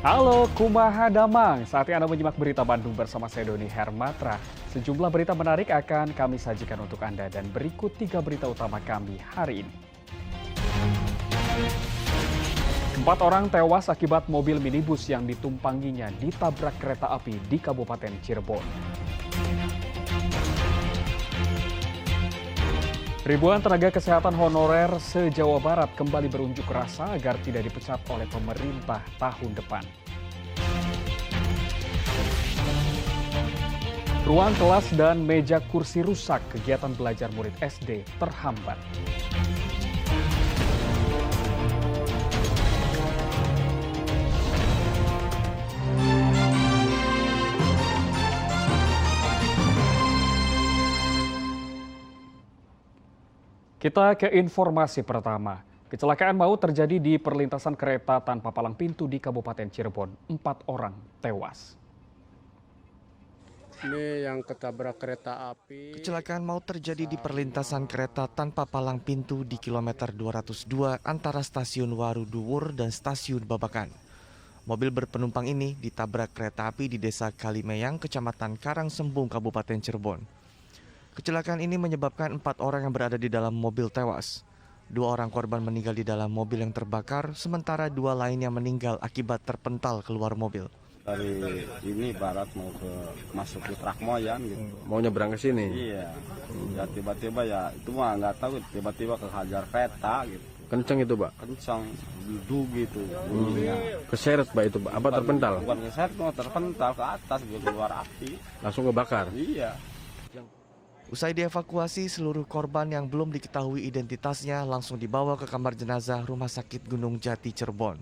Halo, kumaha damang. Saatnya Anda menyimak berita Bandung bersama saya Doni Hermatra. Sejumlah berita menarik akan kami sajikan untuk Anda dan berikut 3 berita utama kami hari ini. 4 orang tewas akibat mobil minibus yang ditumpanginya ditabrak kereta api di Kabupaten Cirebon. Ribuan tenaga kesehatan honorer se-Jawa Barat kembali berunjuk rasa agar tidak dipecat oleh pemerintah tahun depan. Ruang kelas dan meja kursi rusak, kegiatan belajar murid SD terhambat. Kita ke informasi pertama. Kecelakaan maut terjadi di perlintasan kereta tanpa palang pintu di Kabupaten Cirebon. 4 orang tewas. Ini yang ketabrak kereta api. Kecelakaan maut terjadi di perlintasan kereta tanpa palang pintu di kilometer 202 antara stasiun Waruduwur dan stasiun Babakan. Mobil berpenumpang ini ditabrak kereta api di desa Kalimeyang, kecamatan Karangsembung, Kabupaten Cirebon. Kecelakaan ini menyebabkan 4 orang yang berada di dalam mobil tewas. 2 orang korban meninggal di dalam mobil yang terbakar, sementara 2 lainnya meninggal akibat terpental keluar mobil. Dari ini barat mau ke masuk ke Trakmoyan gitu. Mau nyebrang ke sini. Iya. Ya tiba-tiba ya itu mah nggak tahu tiba-tiba kehajar kereta gitu. Kenceng itu, Pak. Kencang duduk gitu. Bunyinya. Keseret, Pak, itu, Pak. Apa terpental? Bukan keseret, mau terpental ke atas gitu, keluar api. Langsung kebakar. Iya. Usai dievakuasi, seluruh korban yang belum diketahui identitasnya langsung dibawa ke kamar jenazah Rumah Sakit Gunung Jati Cirebon.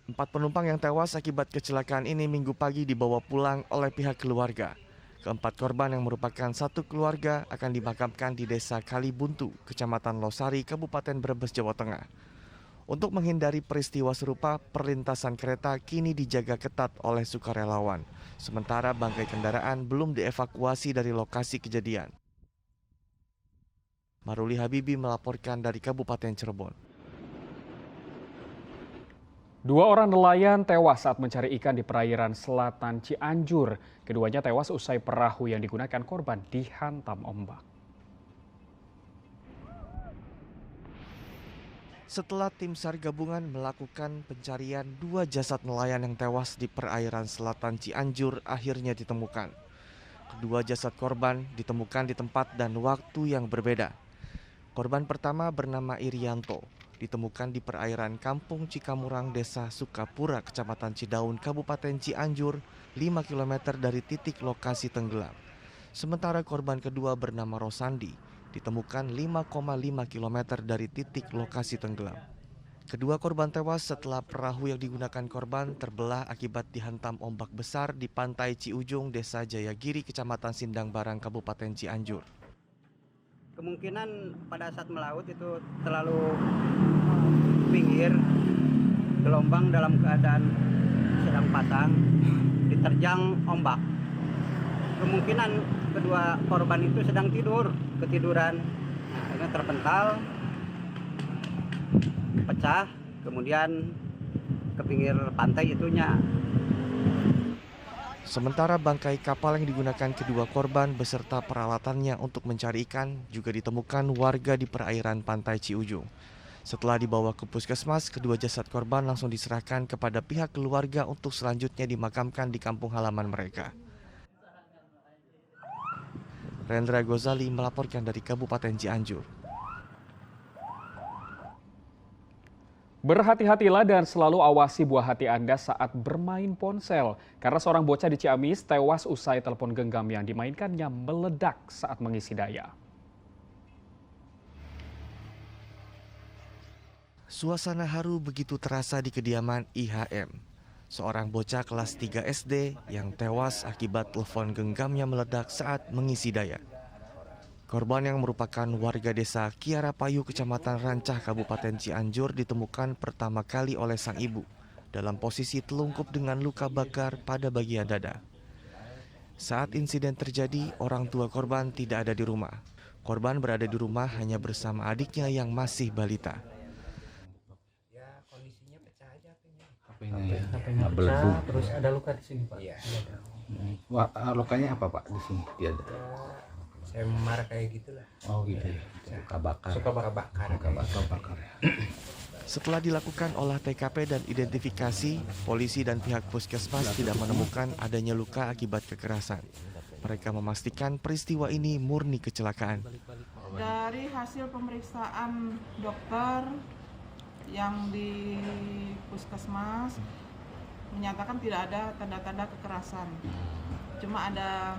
4 penumpang yang tewas akibat kecelakaan ini Minggu pagi dibawa pulang oleh pihak keluarga. Keempat korban yang merupakan satu keluarga akan dimakamkan di desa Kalibuntu, Kecamatan Losari, Kabupaten Brebes, Jawa Tengah. Untuk menghindari peristiwa serupa, perlintasan kereta kini dijaga ketat oleh sukarelawan. Sementara bangkai kendaraan belum dievakuasi dari lokasi kejadian. Maruli Habibi melaporkan dari Kabupaten Cirebon. 2 orang nelayan tewas saat mencari ikan di perairan selatan Cianjur. Keduanya tewas usai perahu yang digunakan korban dihantam ombak. Setelah tim SAR gabungan melakukan pencarian, 2 jasad nelayan yang tewas di perairan selatan Cianjur akhirnya ditemukan. Kedua jasad korban ditemukan di tempat dan waktu yang berbeda. Korban pertama bernama Irianto, ditemukan di perairan Kampung Cikamurang, Desa Sukapura, Kecamatan Cidaun, Kabupaten Cianjur, 5 km dari titik lokasi tenggelam. Sementara korban kedua bernama Rosandi, ditemukan 5,5 km dari titik lokasi tenggelam. Kedua korban tewas setelah perahu yang digunakan korban terbelah akibat dihantam ombak besar di pantai Ciujung, Desa Jayagiri, Kecamatan Sindang Barang, Kabupaten Cianjur. Kemungkinan pada saat melaut itu terlalu pinggir, gelombang dalam keadaan sedang pasang, diterjang ombak. Kemungkinan kedua korban itu sedang ketiduran, akhirnya terpental, pecah, kemudian ke pinggir pantai itunya. Sementara bangkai kapal yang digunakan kedua korban beserta peralatannya untuk mencari ikan juga ditemukan warga di perairan pantai Ciujung. Setelah dibawa ke puskesmas, kedua jasad korban langsung diserahkan kepada pihak keluarga untuk selanjutnya dimakamkan di kampung halaman mereka. Rendra Gozali melaporkan dari Kabupaten Cianjur. Berhati-hatilah dan selalu awasi buah hati Anda saat bermain ponsel. Karena seorang bocah di Ciamis tewas usai telepon genggam yang dimainkannya meledak saat mengisi daya. Suasana haru begitu terasa di kediaman IHM, seorang bocah kelas 3 SD yang tewas akibat telepon genggamnya meledak saat mengisi daya. Korban yang merupakan warga desa Kiara Payu, Kecamatan Rancah, Kabupaten Cianjur ditemukan pertama kali oleh sang ibu dalam posisi telungkup dengan luka bakar pada bagian dada. Saat insiden terjadi, orang tua korban tidak ada di rumah. Korban berada di rumah hanya bersama adiknya yang masih balita. HP-nya ya. HP-nya Melebu. pecah, terus ada luka di sini Pak. Iya. Wah, lukanya apa Pak di sini? Dia ada. Saya marah kayak gitulah. Oh gitu ya. Luka bakar. Suka bakar. Luka bakar. Setelah dilakukan olah TKP dan identifikasi, polisi dan pihak puskesmas tidak menemukan adanya luka akibat kekerasan. Mereka memastikan peristiwa ini murni kecelakaan. Dari hasil pemeriksaan dokter yang di puskesmas menyatakan tidak ada tanda-tanda kekerasan. Cuma ada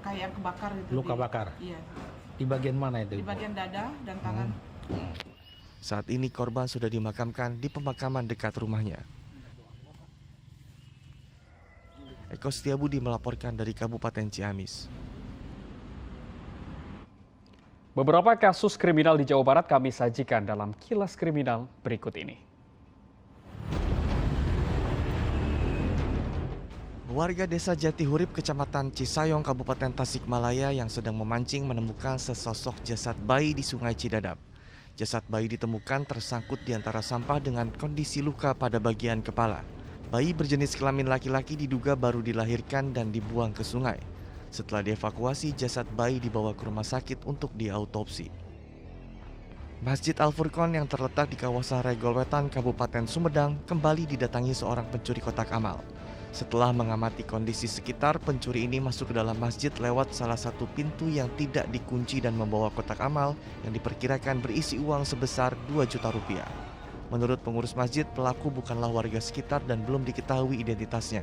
kayak kebakar gitu. Luka bakar? Iya. Di bagian mana itu? Di bagian dada dan tangan. Saat ini korban sudah dimakamkan di pemakaman dekat rumahnya. Eko Setiabudi melaporkan dari Kabupaten Ciamis. Beberapa kasus kriminal di Jawa Barat kami sajikan dalam Kilas Kriminal berikut ini. Warga desa Jatihurip, Kecamatan Cisayong, Kabupaten Tasikmalaya yang sedang memancing menemukan sesosok jasad bayi di Sungai Cidadap. Jasad bayi ditemukan tersangkut di antara sampah dengan kondisi luka pada bagian kepala. Bayi berjenis kelamin laki-laki diduga baru dilahirkan dan dibuang ke sungai. Setelah dievakuasi, jasad bayi dibawa ke rumah sakit untuk diautopsi. Masjid Al-Furqon yang terletak di kawasan Regolwetan, Kabupaten Sumedang, kembali didatangi seorang pencuri kotak amal. Setelah mengamati kondisi sekitar, pencuri ini masuk ke dalam masjid lewat salah satu pintu yang tidak dikunci dan membawa kotak amal yang diperkirakan berisi uang sebesar 2 juta rupiah. Menurut pengurus masjid, pelaku bukanlah warga sekitar dan belum diketahui identitasnya.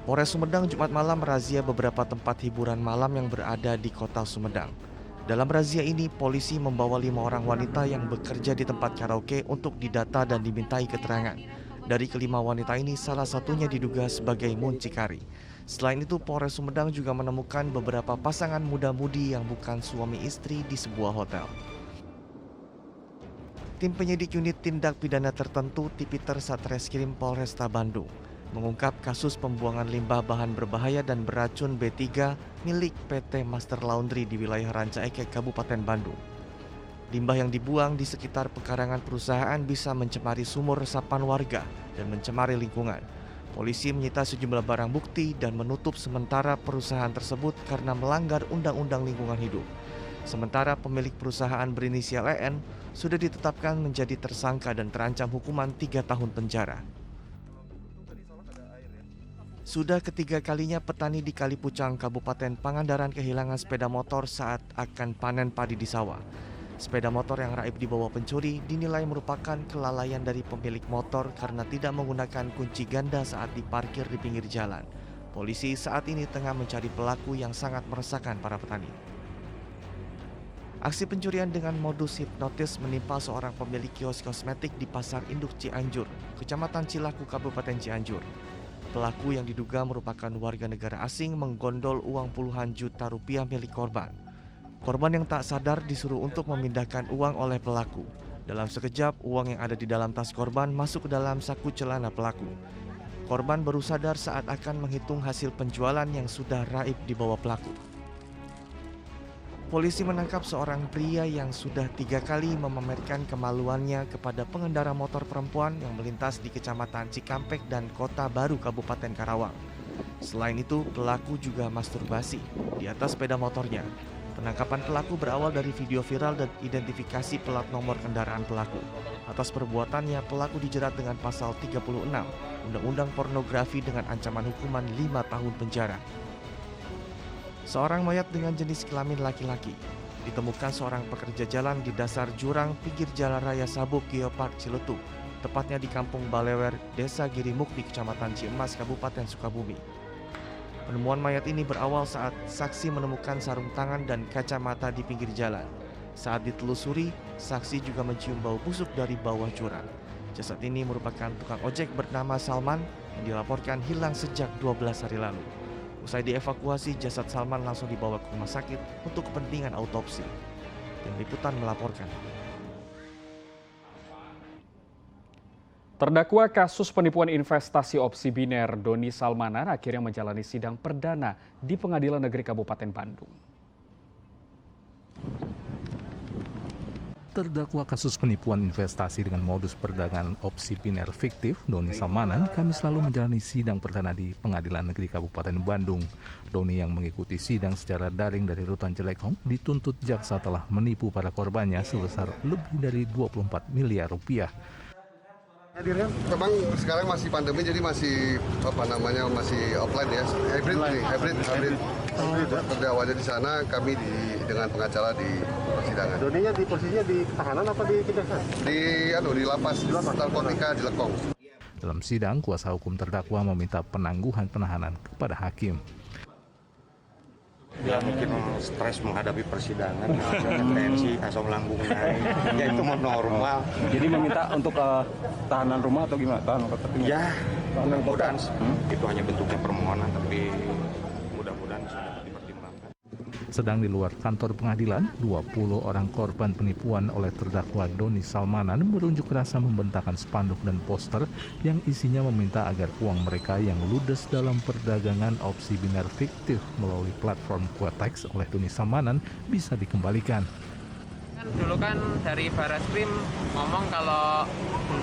Polres Sumedang Jumat malam merazia beberapa tempat hiburan malam yang berada di kota Sumedang. Dalam razia ini, polisi membawa 5 orang wanita yang bekerja di tempat karaoke untuk didata dan dimintai keterangan. Dari kelima wanita ini, salah satunya diduga sebagai muncikari. Selain itu, Polres Sumedang juga menemukan beberapa pasangan muda-mudi yang bukan suami istri di sebuah hotel. Tim penyidik unit tindak pidana tertentu Tipiter Satreskrim Polresta Bandung mengungkap kasus pembuangan limbah bahan berbahaya dan beracun B3 milik PT Master Laundry di wilayah Ranca Ekek, Kabupaten Bandung. Limbah yang dibuang di sekitar pekarangan perusahaan bisa mencemari sumur resapan warga dan mencemari lingkungan. Polisi menyita sejumlah barang bukti dan menutup sementara perusahaan tersebut karena melanggar Undang-Undang Lingkungan Hidup. Sementara pemilik perusahaan berinisial EN sudah ditetapkan menjadi tersangka dan terancam hukuman 3 tahun penjara. Sudah ketiga kalinya petani di Kalipucang, Kabupaten Pangandaran kehilangan sepeda motor saat akan panen padi di sawah. Sepeda motor yang raib dibawa pencuri dinilai merupakan kelalaian dari pemilik motor karena tidak menggunakan kunci ganda saat diparkir di pinggir jalan. Polisi saat ini tengah mencari pelaku yang sangat meresahkan para petani. Aksi pencurian dengan modus hipnotis menimpa seorang pemilik kios kosmetik di Pasar Induk Cianjur, Kecamatan Cilaku, Kabupaten Cianjur. Pelaku yang diduga merupakan warga negara asing menggondol uang puluhan juta rupiah milik korban. Korban yang tak sadar disuruh untuk memindahkan uang oleh pelaku. Dalam sekejap, uang yang ada di dalam tas korban masuk ke dalam saku celana pelaku. Korban baru sadar saat akan menghitung hasil penjualan yang sudah raib dibawa pelaku. Polisi menangkap seorang pria yang sudah 3 kali memamerkan kemaluannya kepada pengendara motor perempuan yang melintas di Kecamatan Cikampek dan Kota Baru, Kabupaten Karawang. Selain itu, pelaku juga masturbasi di atas sepeda motornya. Penangkapan pelaku berawal dari video viral dan identifikasi plat nomor kendaraan pelaku. Atas perbuatannya, pelaku dijerat dengan pasal 36 Undang-Undang Pornografi dengan ancaman hukuman 5 tahun penjara. Seorang mayat dengan jenis kelamin laki-laki ditemukan seorang pekerja jalan di dasar jurang pinggir Jalan Raya Sabuk Geopark Ciletuh, tepatnya di Kampung Balewer, Desa Girimuk di Kecamatan Ciemas, Kabupaten Sukabumi. Penemuan mayat ini berawal saat saksi menemukan sarung tangan dan kacamata di pinggir jalan. Saat ditelusuri, saksi juga mencium bau busuk dari bawah jurang. Jasad ini merupakan tukang ojek bernama Salman yang dilaporkan hilang sejak 12 hari lalu. Usai dievakuasi, jasad Salman langsung dibawa ke rumah sakit untuk kepentingan autopsi. Tim Liputan melaporkan. Terdakwa kasus penipuan investasi opsi biner Doni Salmanan akhirnya menjalani sidang perdana di Pengadilan Negeri Kabupaten Bandung. Terdakwa kasus penipuan investasi dengan modus perdagangan opsi biner fiktif, Doni Salmanan, Kamis lalu menjalani sidang perdana di Pengadilan Negeri Kabupaten Bandung. Doni yang mengikuti sidang secara daring dari Rutan Jelekong dituntut jaksa telah menipu para korbannya sebesar lebih dari 24 miliar rupiah. Memang sekarang masih pandemi, jadi masih masih offline ya, hybrid. Terdakwanya di sana, kami dengan pengacara di persidangan. Doninya di posisinya di tahanan apa di kejaksaan? Di lapas narkotika di Lekong. Dalam sidang, kuasa hukum terdakwa meminta penangguhan penahanan kepada hakim. Ya mungkin stres menghadapi persidangan, tensi, asam lambung naik, ya itu normal. Jadi meminta untuk tahanan rumah atau gimana? Tahanan kota? Ya, mudah-mudahan itu hanya bentuknya permohonan, tapi mudah-mudahan bisa dapat dipertimbangkan. Sedang di luar kantor pengadilan, 20 orang korban penipuan oleh terdakwa Doni Salmanan berunjuk rasa membentangkan spanduk dan poster yang isinya meminta agar uang mereka yang ludes dalam perdagangan opsi biner fiktif melalui platform Quotex oleh Doni Salmanan bisa dikembalikan. Dulu kan dari Barreskrim ngomong kalau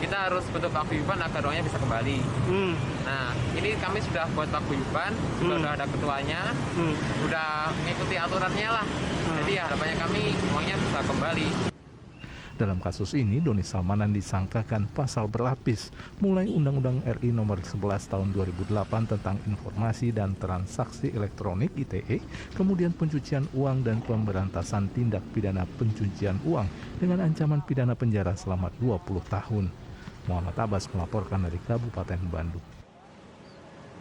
kita harus bentuk paguyuban agar uangnya bisa kembali. Nah, ini kami sudah buat paguyuban, sudah ada ketuanya, sudah mengikuti aturannya lah. Jadi ya harapannya kami uangnya bisa kembali. Dalam kasus ini, Doni Salmanan disangkakan pasal berlapis, mulai Undang-Undang RI Nomor 11 Tahun 2008 tentang Informasi dan Transaksi Elektronik (ITE), kemudian pencucian uang dan pemberantasan tindak pidana pencucian uang dengan ancaman pidana penjara selama 20 tahun. Muhammad Abbas melaporkan dari Kabupaten Bandung.